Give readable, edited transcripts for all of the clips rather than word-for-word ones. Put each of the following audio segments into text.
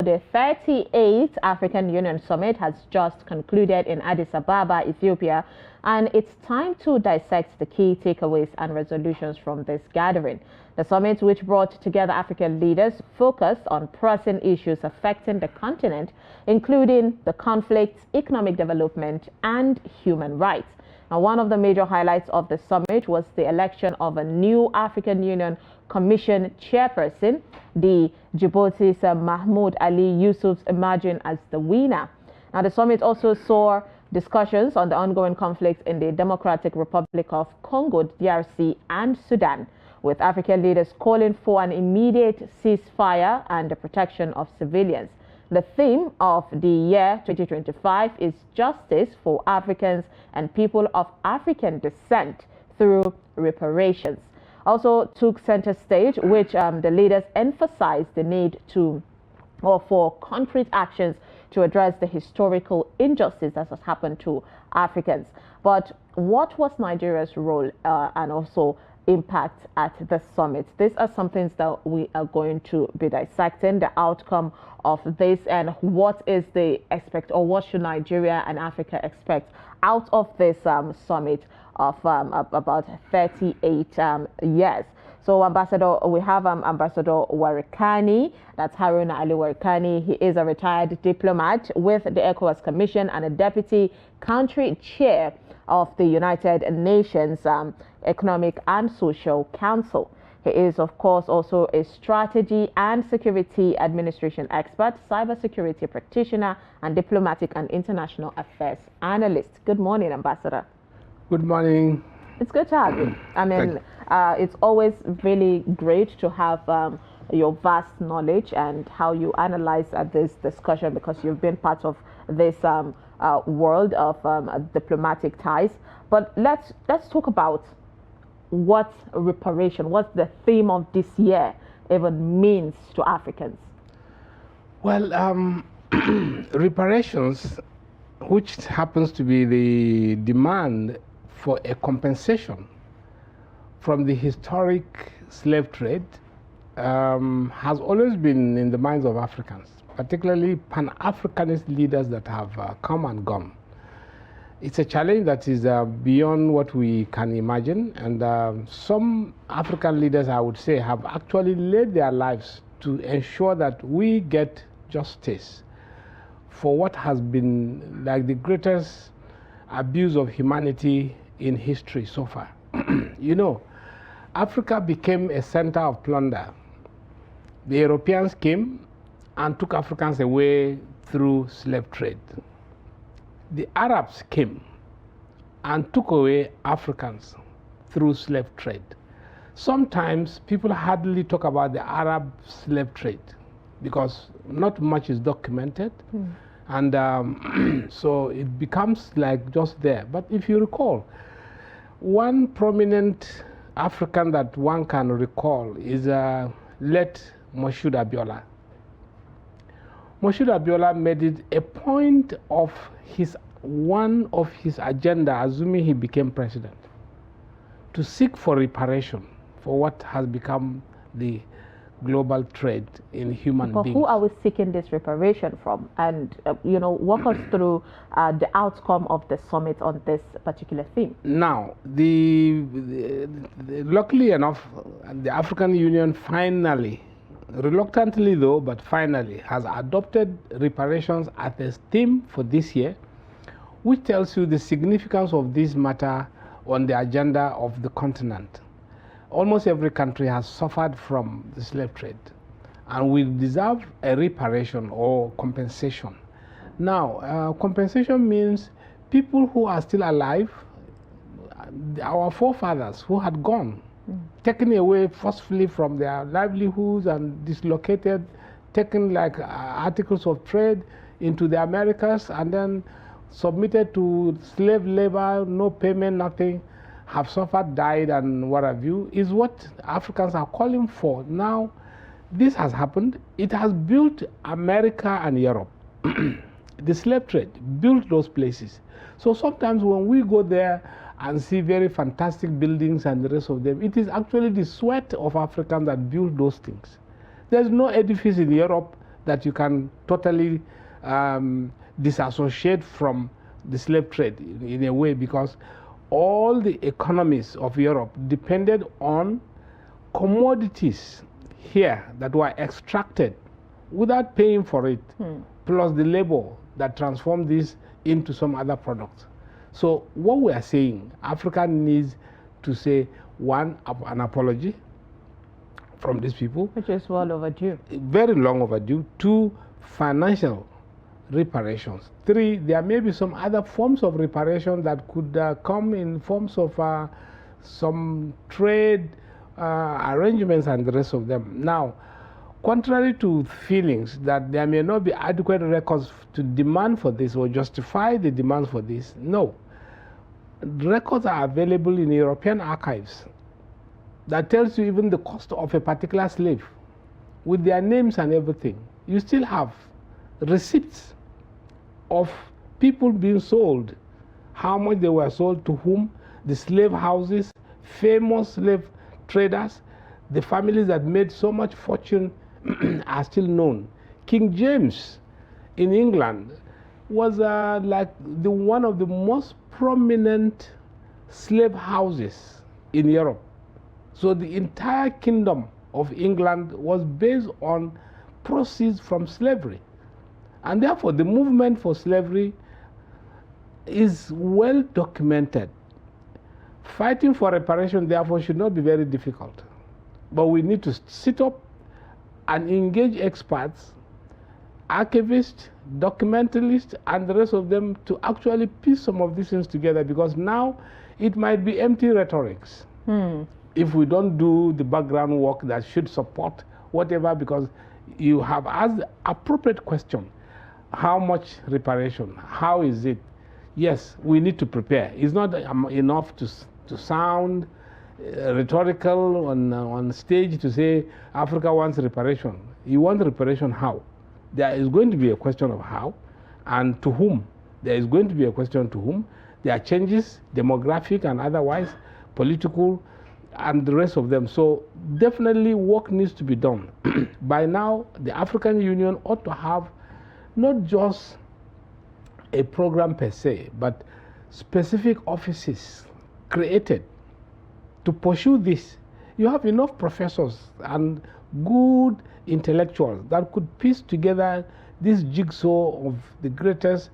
the 38th African Union Summit has just concluded in Addis Ababa, Ethiopia, and it's time to dissect the key takeaways and resolutions from this gathering. The summit, which brought together African leaders, focused on pressing issues affecting the continent, including the conflicts, economic development, and human rights. Now, one of the major highlights of the summit was the election of a new African Union Commission chairperson, the Djibouti's Mahmoud Ali Yusuf emerging as the winner. Now, the summit also saw discussions on the ongoing conflicts in the Democratic Republic of Congo, DRC, and Sudan, with African leaders calling for an immediate ceasefire and the protection of civilians. The theme of the year 2025 is justice for Africans and people of African descent through reparations. Also took center stage, which the leaders emphasized the need for concrete actions to address the historical injustice that has happened to Africans. But what was Nigeria's role and also impact at the summit? These are some things that we are going to be dissecting, the outcome of this, and what is the what should Nigeria and Africa expect out of this summit of about 38 years. So we have Ambassador Warkani, that's Haruna Warkani. He is a retired diplomat with the ECOWAS Commission and a deputy country chair of the United Nations Economic and Social Council. He is, of course, also a strategy and security administration expert, cybersecurity practitioner, and diplomatic and international affairs analyst. Good morning, Ambassador. Good morning. It's good to have you. I mean, it's always really great to have your vast knowledge and how you analyze this discussion, because you've been part of this world of diplomatic ties. But let's talk about what reparation, what the theme of this year even means to Africans. Well, reparations, which happens to be the demand for a compensation from the historic slave trade, has always been in the minds of Africans, particularly Pan-Africanist leaders that have come and gone. It's a challenge that is beyond what we can imagine, and some African leaders, I would say, have actually laid their lives to ensure that we get justice for what has been like the greatest abuse of humanity in history so far. You know, Africa became a center of plunder. The Europeans came and took Africans away through slave trade. The Arabs came and took away Africans through slave trade. Sometimes people hardly talk about the Arab slave trade because not much is documented. And so it becomes like just there. But if you recall, one prominent African that one can recall is late Moshood Abiola. Moshood Abiola made it a point of one of his agenda, assuming he became president, to seek for reparation for what has become the global trade in human beings. Who are we seeking this reparation from? And, walk us through the outcome of the summit on this particular theme. Now, luckily enough, the African Union finally, reluctantly though, but finally has adopted reparations as a theme for this year, which tells you the significance of this matter on the agenda of the continent. Almost every country has suffered from the slave trade, and we deserve a reparation or compensation. Now, compensation means people who are still alive, our forefathers who had gone, taken away forcefully from their livelihoods and dislocated, taken like articles of trade into the Americas and then submitted to slave labor, no payment, nothing, have suffered, died, and what have you, is what Africans are calling for. Now, this has happened. It has built America and Europe. The slave trade built those places. So sometimes when we go there and see very fantastic buildings and the rest of them, it is actually the sweat of Africans that built those things. There's no edifice in Europe that you can totally disassociate from the slave trade in a way, because all the economies of Europe depended on commodities here that were extracted without paying for it, plus the labor that transformed this into some other products. So what we are saying, Africa needs to say, one, an apology from these people, which is well overdue, very long overdue. Two, financial reparations. Three, there may be some other forms of reparation that could come in forms of some trade arrangements and the rest of them. Now, contrary to feelings that there may not be adequate records to demand for this or justify the demands for this, no. Records are available in European archives that tells you even the cost of a particular slave with their names and everything. You still have receipts of people being sold, how much they were sold to whom, the slave houses, famous slave traders, the families that made so much fortune are still known. King James in England was like one of the most prominent slave houses in Europe. So the entire kingdom of England was based on proceeds from slavery. And therefore, the movement for slavery is well documented. Fighting for reparation, therefore, should not be very difficult. But we need to sit up and engage experts, archivists, documentalists, and the rest of them to actually piece some of these things together, because now it might be empty rhetorics if we don't do the background work that should support whatever, because you have asked the appropriate question. How much reparation? How is it? Yes, we need to prepare. It's not enough to sound rhetorical on stage to say Africa wants reparation. You want reparation how? There is going to be a question of how and to whom. There is going to be a question to whom. There are changes, demographic and otherwise, political, and the rest of them. So definitely work needs to be done. By now, the African Union ought to have not just a program per se, but specific offices created to pursue this. You have enough professors and good intellectuals that could piece together this jigsaw of the greatest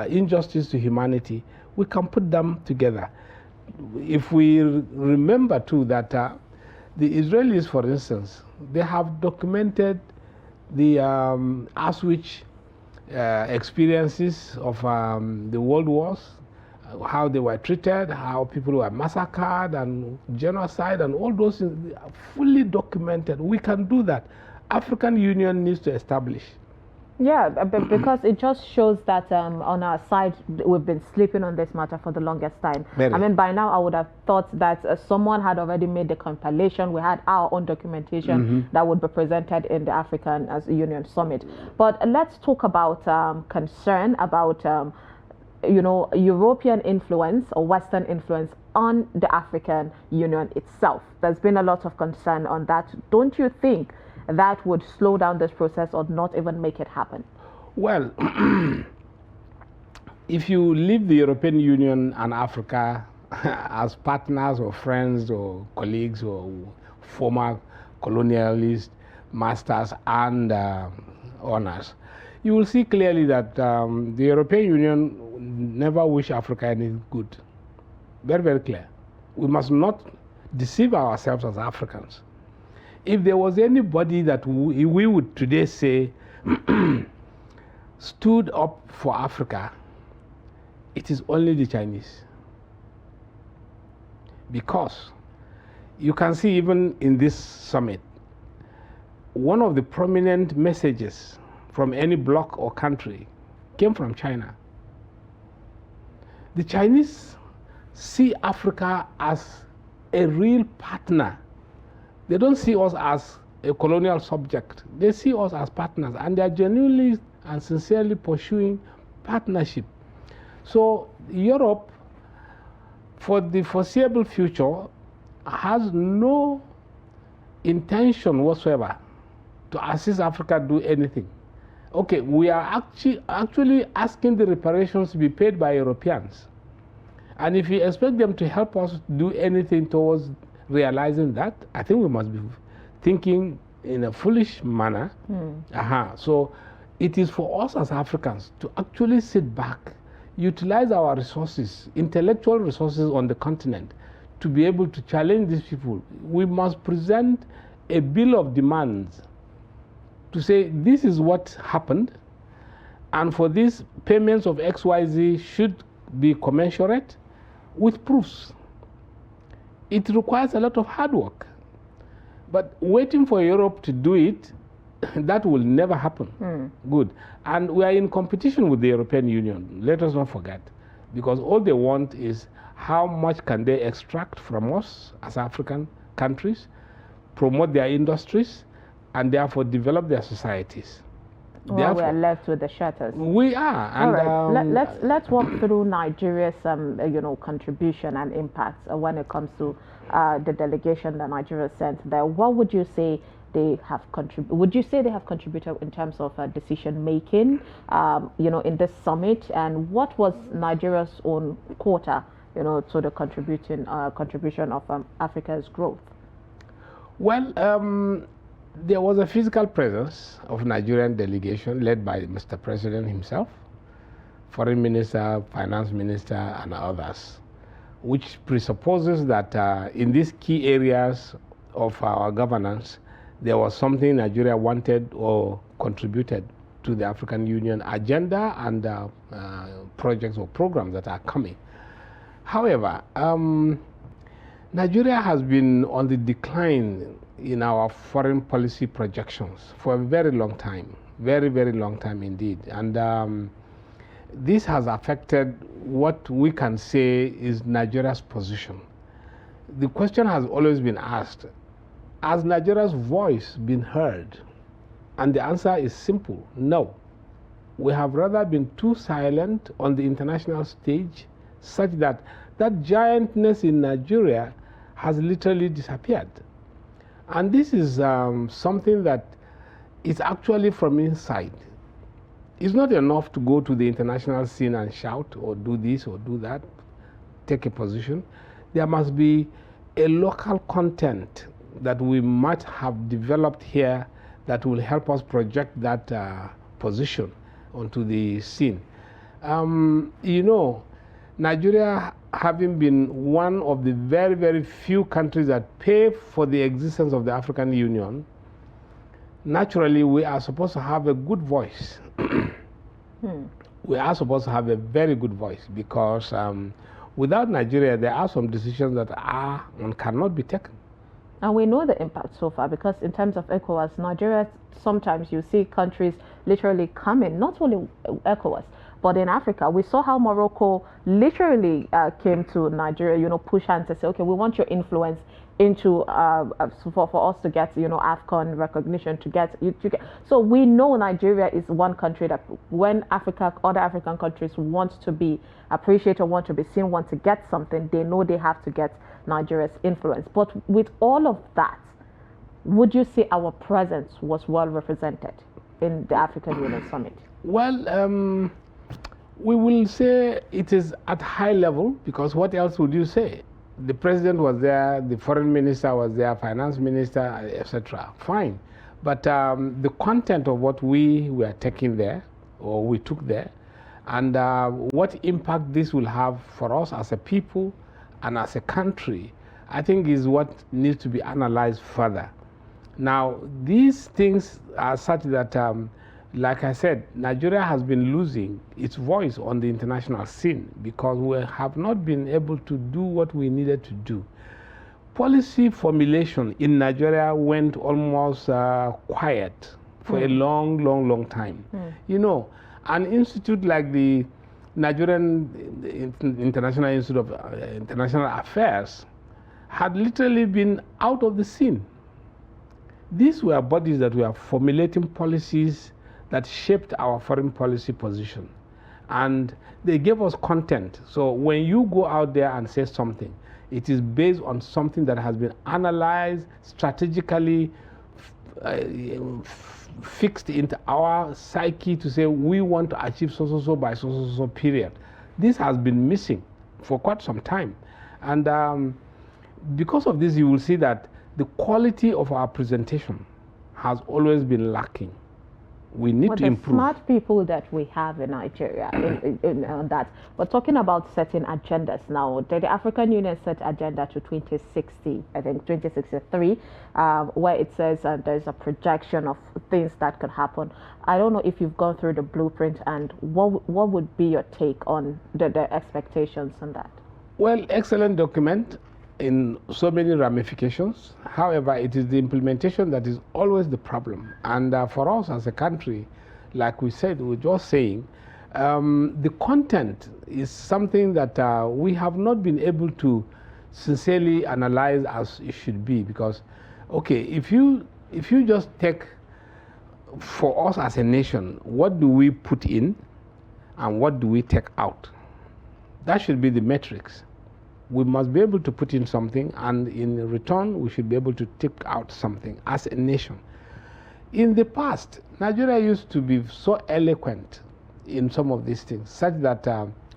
injustice to humanity. We can put them together. If we remember too that the Israelis, for instance, they have documented the Auschwitz experiences of the world wars, how they were treated, how people were massacred and genocide and all those things are fully documented. We can do that. African Union needs to establish. Yeah, because it just shows that on our side, we've been sleeping on this matter for the longest time. Very. I mean, by now, I would have thought that someone had already made the compilation. We had our own documentation that would be presented in the African Union Summit. But let's talk about concern about, European influence or Western influence on the African Union itself. There's been a lot of concern on that. Don't you think that would slow down this process or not even make it happen? Well, if you leave the European Union and Africa as partners or friends or colleagues or former colonialist masters and owners, you will see clearly that the European Union never wish Africa any good. Very, very clear. We must not deceive ourselves as Africans. If there was anybody that we would today say stood up for Africa, it is only the Chinese. Because you can see even in this summit, one of the prominent messages from any bloc or country came from China. The Chinese see Africa as a real partner. They don't see us as a colonial subject. They see us as partners, and they are genuinely and sincerely pursuing partnership. So Europe, for the foreseeable future, has no intention whatsoever to assist Africa do anything. Okay, we are actually asking the reparations to be paid by Europeans. And if you expect them to help us do anything towards realizing that, I think we must be thinking in a foolish manner. So it is for us as Africans to actually sit back, utilize our resources, intellectual resources on the continent, to be able to challenge these people. We must present a bill of demands to say this is what happened, and for these payments of XYZ should be commensurate with proofs. It requires a lot of hard work, but waiting for Europe to do it, that will never happen. Good. And we are in competition with the European Union, let us not forget, because all they want is how much can they extract from us as African countries, promote their industries, and therefore develop their societies. Well, we are left with the shutters. We are. And all right. Let's walk through Nigeria's contribution and impact when it comes to the delegation that Nigeria sent there. What would you say they have contributed? Would you say they have contributed in terms of decision making, in this summit? And what was Nigeria's own quota, to the contribution of Africa's growth? Well, there was a physical presence of Nigerian delegation led by Mr. President himself, Foreign Minister, Finance Minister, and others, which presupposes that in these key areas of our governance, there was something Nigeria wanted or contributed to the African Union agenda and projects or programs that are coming. However, Nigeria has been on the decline in our foreign policy projections for a very long time, very, very long time indeed. And this has affected what we can say is Nigeria's position. The question has always been asked, has Nigeria's voice been heard? And the answer is simple, no. We have rather been too silent on the international stage, such that that giantness in Nigeria has literally disappeared. And this is something that is actually from inside. It's not enough to go to the international scene and shout or do this or do that, take a position. There must be a local content that we might have developed here that will help us project that position onto the scene. Nigeria, having been one of the very, very few countries that pay for the existence of the African Union, naturally we are supposed to have a good voice. We are supposed to have a very good voice, because without Nigeria, there are some decisions that are and cannot be taken. And we know the impact so far, because in terms of ECOWAS, Nigeria, sometimes you see countries literally coming, not only ECOWAS, but in Africa. We saw how Morocco literally came to Nigeria, push hands and say, okay, we want your influence into for us to get AFCON recognition, to get. So we know Nigeria is one country that when other African countries want to be appreciated, want to be seen, want to get something, they know they have to get Nigeria's influence. But with all of that, would you say our presence was well represented in the African Union Summit? Well, we will say it is at high level, because what else would you say? The president was there, the foreign minister was there, finance minister, etc. Fine. But the content of what we were taking there, or we took there, and what impact this will have for us as a people and as a country, I think is what needs to be analyzed further. Now, these things are such that like I said, Nigeria has been losing its voice on the international scene because we have not been able to do what we needed to do. Policy formulation in Nigeria went almost quiet for a long time. An institute like the Nigerian International Institute of International Affairs had literally been out of the scene. These were bodies that were formulating policies that shaped our foreign policy position. And they gave us content. So when you go out there and say something, it is based on something that has been analyzed strategically, fixed into our psyche to say we want to achieve so by so period. This has been missing for quite some time, and because of this, you will see that the quality of our presentation has always been lacking. We need to improve. The smart people that we have in Nigeria, that we're talking about setting agendas now. The African Union set agenda to 2060, I think 2063, where it says there's a projection of things that could happen. I don't know if you've gone through the blueprint, and what would be your take on the expectations on that? Well, excellent document in so many ramifications. However, it is the implementation that is always the problem. And for us as a country, like we said, we're just saying, the content is something that we have not been able to sincerely analyze as it should be. Because, okay, if you just take, for us as a nation, what do we put in and what do we take out? That should be the metrics. We must be able to put in something, and in return, we should be able to take out something as a nation. In the past, Nigeria used to be so eloquent in some of these things, such that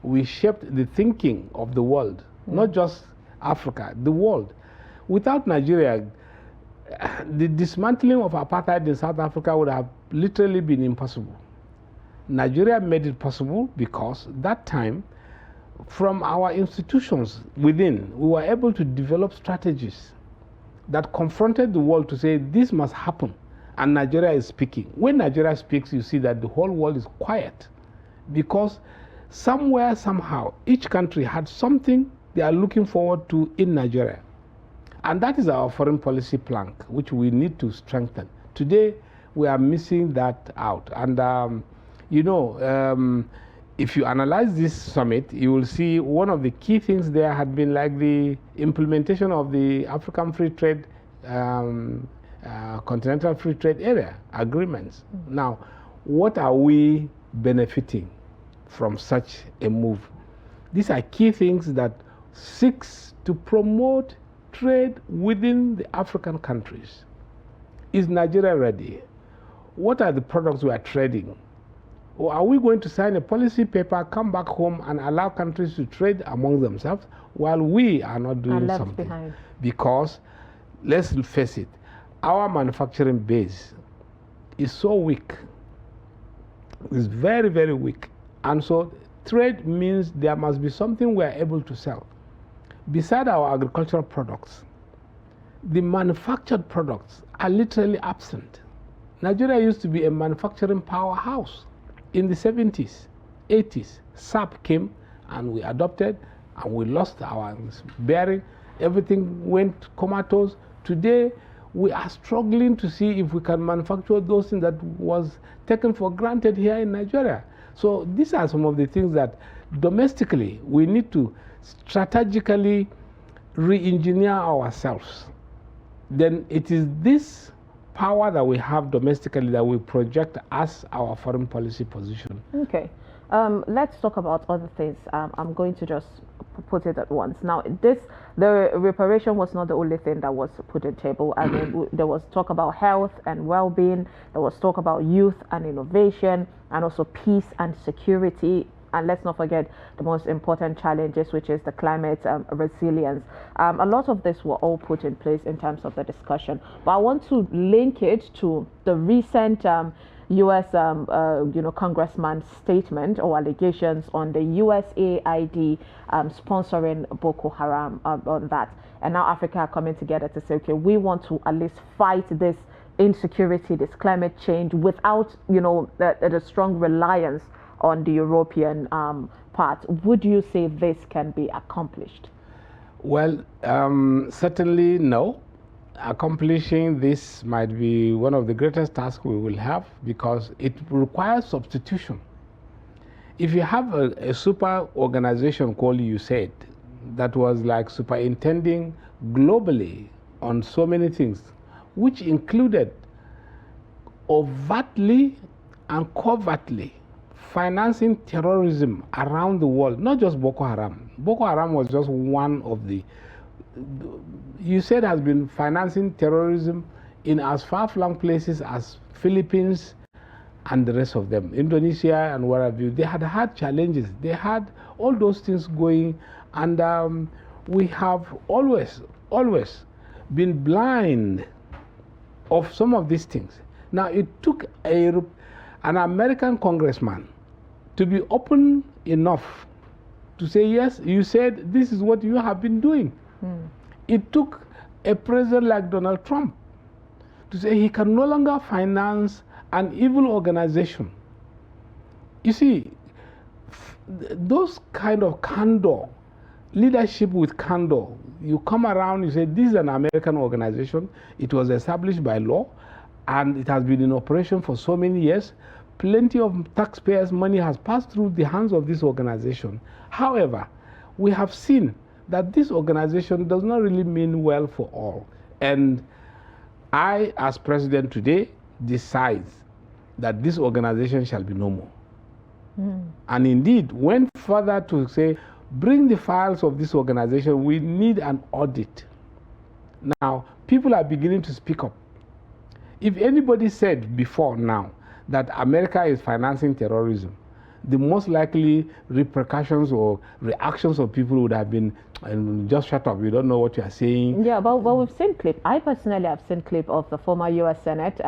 we shaped the thinking of the world, not just Africa, the world. Without Nigeria, the dismantling of apartheid in South Africa would have literally been impossible. Nigeria made it possible because that time, from our institutions within, we were able to develop strategies that confronted the world to say this must happen, and Nigeria is speaking. When Nigeria speaks, you see that the whole world is quiet, because somewhere, somehow, each country had something they are looking forward to in Nigeria. And that is our foreign policy plank, which we need to strengthen. Today, we are missing that out. And, if you analyze this summit, you will see one of the key things there had been like the implementation of the African Free Trade, Continental Free Trade Area agreements. Now, what are we benefiting from such a move? These are key things that seeks to promote trade within the African countries. Is Nigeria ready? What are the products we are trading? Or are we going to sign a policy paper, come back home, and allow countries to trade among themselves while we are not doing something? Behind. Because, let's face it, our manufacturing base is so weak. It's very, very weak. And so trade means there must be something we are able to sell. Beside our agricultural products, the manufactured products are literally absent. Nigeria used to be a manufacturing powerhouse. In the 70s, 80s, SAP came and we adopted, and we lost our bearing. Everything went comatose. Today, we are struggling to see if we can manufacture those things that was taken for granted here in Nigeria. So these are some of the things that domestically we need to strategically re-engineer ourselves. Then it is this power that we have domestically that we project as our foreign policy position. Okay. Let's talk about other things. I'm going to just put it at once. Now, the reparation was not the only thing that was put on the table. I mean, there was talk about health and well-being. There was talk about youth and innovation, and also peace and security. And let's not forget the most important challenges, which is the climate resilience. A lot of this were all put in place in terms of the discussion. But I want to link it to the recent U.S. Congressman's statement or allegations on the USAID sponsoring Boko Haram on that. And now Africa are coming together to say, okay, we want to at least fight this insecurity, this climate change, without, the strong reliance on the European part. Would you say this can be accomplished? Well, certainly no. Accomplishing this might be one of the greatest tasks we will have, because it requires substitution. If you have a super organization called USAID that was like superintending globally on so many things, which included overtly and covertly financing terrorism around the world, not just Boko Haram. Boko Haram was just one of the, USAID has been financing terrorism in as far-flung places as Philippines and the rest of them, Indonesia and what have you, they had challenges. They had all those things going, and we have always been blind of some of these things. Now, it took an American congressman to be open enough to say, yes, you said this is what you have been doing. It took a president like Donald Trump to say he can no longer finance an evil organization. You see, those kind of candor, leadership with candor, you come around, you say, this is an American organization, it was established by law, and it has been in operation for so many years. Plenty of taxpayers' money has passed through the hands of this organization. However, we have seen that this organization does not really mean well for all. And I, as president today, decide that this organization shall be no more. And indeed, went further to say, bring the files of this organization, we need an audit. Now, people are beginning to speak up. If anybody said before now that America is financing terrorism, the most likely repercussions or reactions of people would have been, just shut up, we don't know what you are saying. Yeah, but we've seen clip. I personally have seen clip of the former U.S. Senate,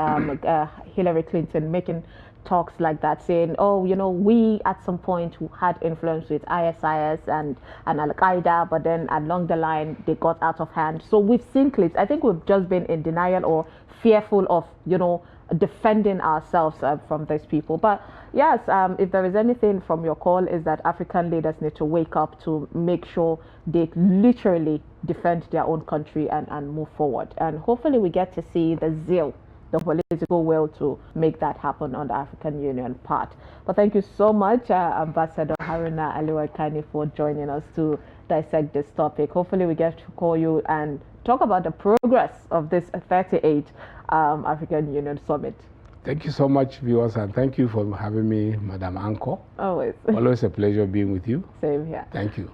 Hillary Clinton, making talks like that, saying, oh, you know, we at some point had influence with ISIS and Al-Qaeda, but then along the line, they got out of hand. So we've seen clips. I think we've just been in denial or fearful of, you know, defending ourselves from these people. But yes, if there is anything from your call, is that African leaders need to wake up to make sure they literally defend their own country and move forward. And hopefully we get to see the zeal, the political will to make that happen on the African Union part. But thank you so much, Ambassador Haruna Warkani, for joining us to dissect this topic. Hopefully we get to call you and talk about the progress of this 38th African Union Summit. Thank you so much, viewers, and thank you for having me, Madam Anko. Always. Always a pleasure being with you. Same here. Thank you.